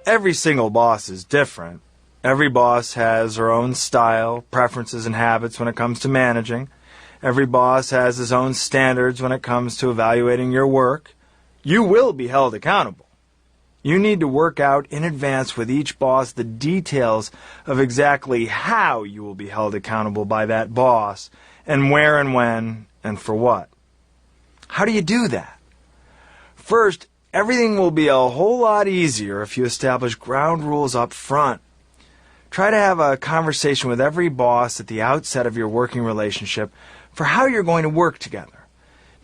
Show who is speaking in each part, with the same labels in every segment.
Speaker 1: Every single boss is different. Every boss has her own style, preferences, and habits when it comes to managing. Every boss has his own standards when it comes to evaluating your work. You will be held accountable. You need to work out in advance with each boss the details of exactly how you will be held accountable by that boss, and where and when and for what. How do you do that? First, everything will be a whole lot easier if you establish ground rules up front. Try to have a conversation with every boss at the outset of your working relationship for how you're going to work together.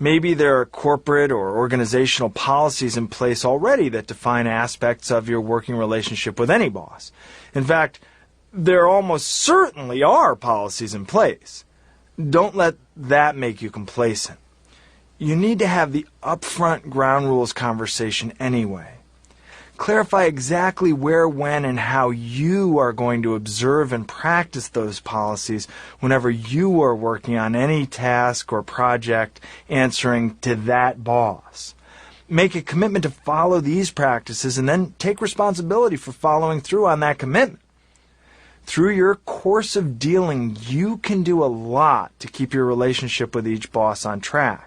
Speaker 1: Maybe there are corporate or organizational policies in place already that define aspects of your working relationship with any boss. In fact, there almost certainly are policies in place. Don't let that make you complacent. You need to have the upfront ground rules conversation anyway. Clarify exactly where, when, and how you are going to observe and practice those policies whenever you are working on any task or project answering to that boss. Make a commitment to follow these practices and then take responsibility for following through on that commitment. Through your course of dealing, you can do a lot to keep your relationship with each boss on track.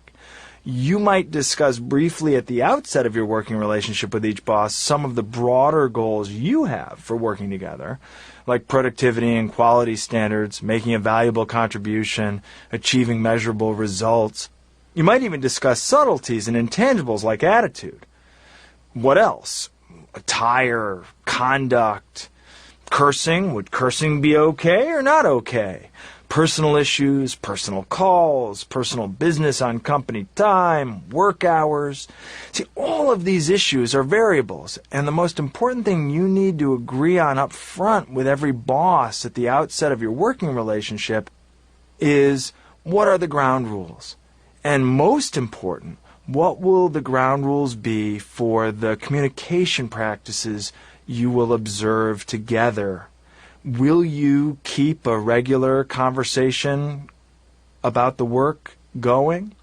Speaker 1: You might discuss briefly at the outset of your working relationship with each boss some of the broader goals you have for working together, like productivity and quality standards, making a valuable contribution, achieving measurable results. You might even discuss subtleties and intangibles like attitude. What else? Attire, conduct, cursing. Would cursing be okay or not okay? Personal issues, personal calls, personal business on company time, work hours. See, all of these issues are variables, and the most important thing you need to agree on up front with every boss at the outset of your working relationship is what are the ground rules? And most important, what will the ground rules be for the communication practices you will observe together? Will you keep a regular conversation about the work going?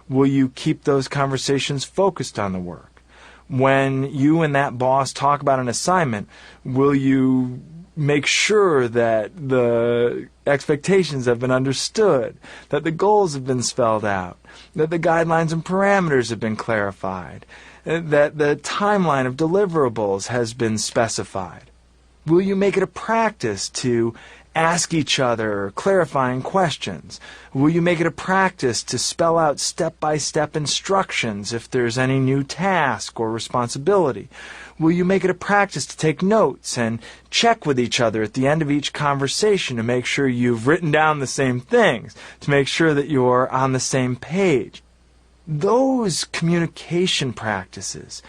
Speaker 1: Will you keep those conversations focused on the work? When you and that boss talk about an assignment, will you make sure that the expectations have been understood, that the goals have been spelled out, that the guidelines and parameters have been clarified, that the timeline of deliverables has been specified? Will you make it a practice to ask each other clarifying questions? Will you make it a practice to spell out step-by-step instructions if there's any new task or responsibility? Will you make it a practice to take notes and check with each other at the end of each conversation to make sure you've written down the same things, to make sure that you're on the same page? Those communication practices,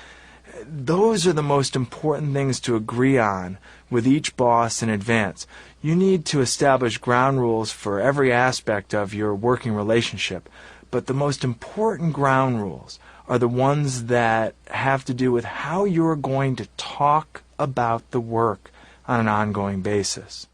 Speaker 1: those are the most important things to agree on with each boss in advance. You need to establish ground rules for every aspect of your working relationship, but the most important ground rules are the ones that have to do with how you're going to talk about the work on an ongoing basis.